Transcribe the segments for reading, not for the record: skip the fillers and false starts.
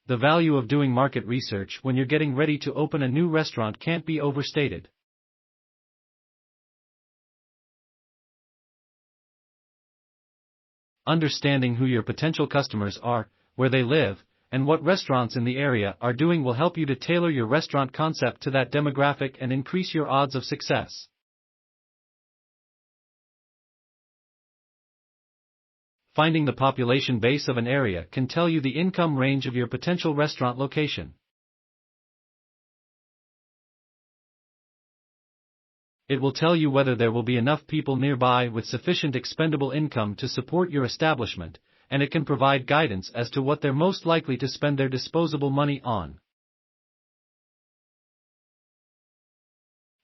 The value of doing market research when you're getting ready to open a new restaurant can't be overstated. Understanding who your potential customers are, where they live, and what restaurants in the area are doing will help you to tailor your restaurant concept to that demographic and increase your odds of success. Finding the population base of an area can tell you the income range of your potential restaurant location. It will tell you whether there will be enough people nearby with sufficient expendable income to support your establishment, and it can provide guidance as to what they're most likely to spend their disposable money on.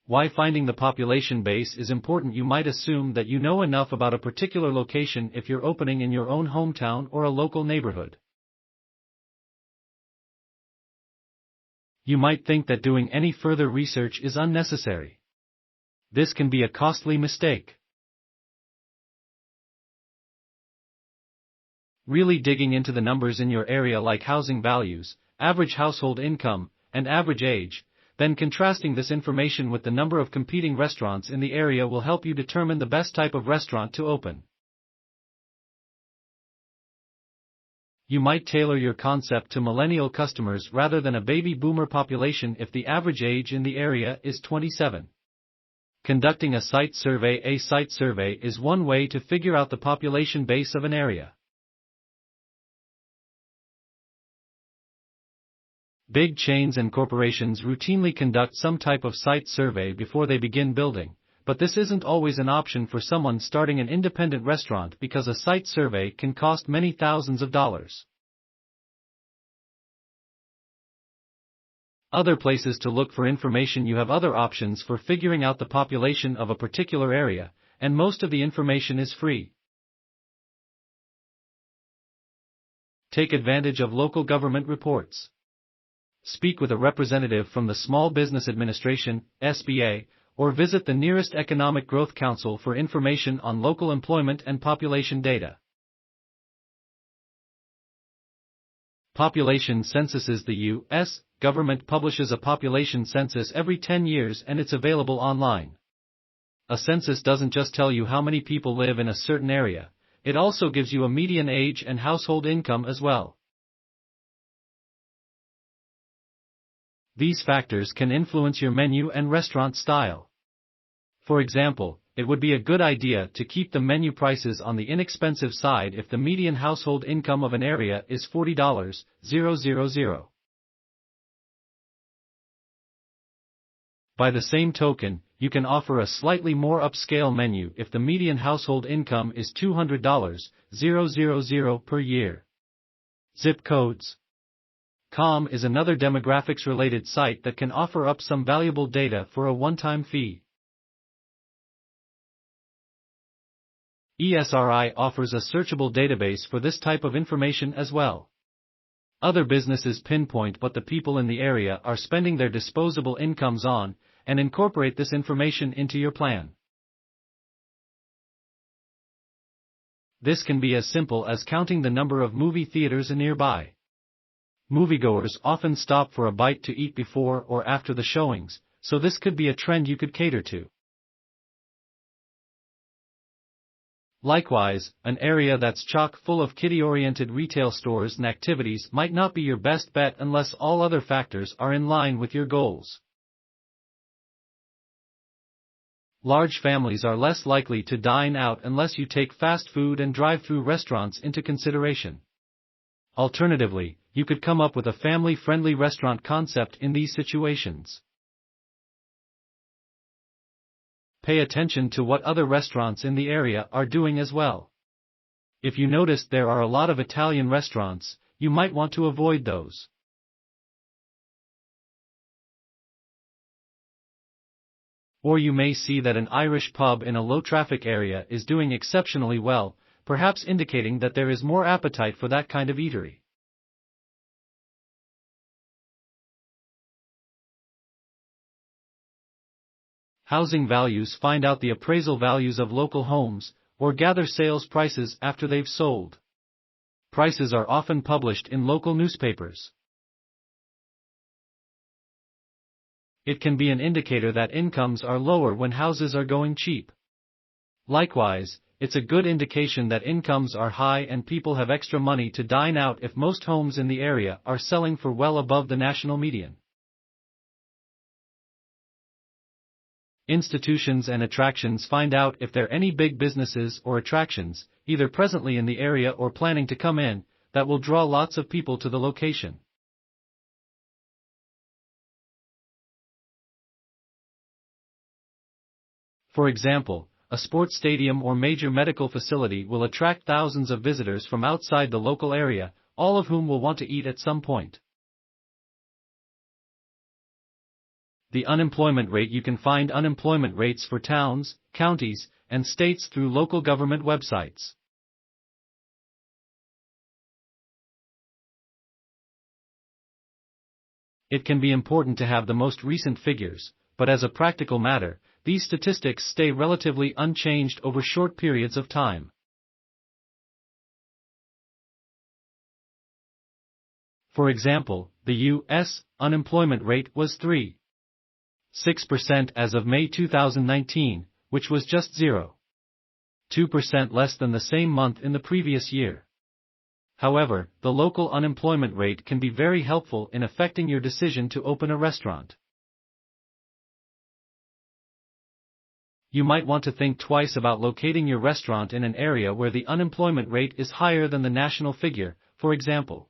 Why finding the population base is important. You might assume that you know enough about a particular location if you're opening in your own hometown or a local neighborhood. You might think that doing any further research is unnecessary. This can be a costly mistake. Really digging into the numbers in your area like housing values, average household income, and average age, then contrasting this information with the number of competing restaurants in the area will help you determine the best type of restaurant to open. You might tailor your concept to millennial customers rather than a baby boomer population if the average age in the area is 27. Conducting a site survey. A site survey is one way to figure out the population base of an area. Big chains and corporations routinely conduct some type of site survey before they begin building, but this isn't always an option for someone starting an independent restaurant because a site survey can cost many thousands of dollars. Other places to look for information. You have other options for figuring out the population of a particular area, and most of the information is free. Take advantage of local government reports. Speak with a representative from the Small Business Administration, SBA, or visit the nearest Economic Growth Council for information on local employment and population data. Population censuses. The U.S. government publishes a population census every 10 years and it's available online. A census doesn't just tell you how many people live in a certain area, it also gives you a median age and household income as well. These factors can influence your menu and restaurant style. For example, it would be a good idea to keep the menu prices on the inexpensive side if the median household income of an area is $40,000. By the same token, you can offer a slightly more upscale menu if the median household income is $200,000 per year. Zip codes. Com is another demographics-related site that can offer up some valuable data for a one-time fee. ESRI offers a searchable database for this type of information as well. Other businesses pinpoint what the people in the area are spending their disposable incomes on, and incorporate this information into your plan. This can be as simple as counting the number of movie theaters nearby. Moviegoers often stop for a bite to eat before or after the showings, so this could be a trend you could cater to. Likewise, an area that's chock full of kiddie-oriented retail stores and activities might not be your best bet unless all other factors are in line with your goals. Large families are less likely to dine out unless you take fast food and drive-through restaurants into consideration. Alternatively, you could come up with a family-friendly restaurant concept in these situations. Pay attention to what other restaurants in the area are doing as well. If you notice there are a lot of Italian restaurants, you might want to avoid those. Or you may see that an Irish pub in a low-traffic area is doing exceptionally well, perhaps indicating that there is more appetite for that kind of eatery. Housing values. Find out the appraisal values of local homes, or gather sales prices after they've sold. Prices are often published in local newspapers. It can be an indicator that incomes are lower when houses are going cheap. Likewise, it's a good indication that incomes are high and people have extra money to dine out if most homes in the area are selling for well above the national median. Institutions and attractions find out if there are any big businesses or attractions, either presently in the area or planning to come in, that will draw lots of people to the location. For example, a sports stadium or major medical facility will attract thousands of visitors from outside the local area, all of whom will want to eat at some point. The unemployment rate. You can find unemployment rates for towns, counties, and states through local government websites. It can be important to have the most recent figures, but as a practical matter, these statistics stay relatively unchanged over short periods of time. For example, the U.S. unemployment rate was 3.6% as of May 2019, which was just 0.2% less than the same month in the previous year. However, the local unemployment rate can be very helpful in affecting your decision to open a restaurant. You might want to think twice about locating your restaurant in an area where the unemployment rate is higher than the national figure, for example.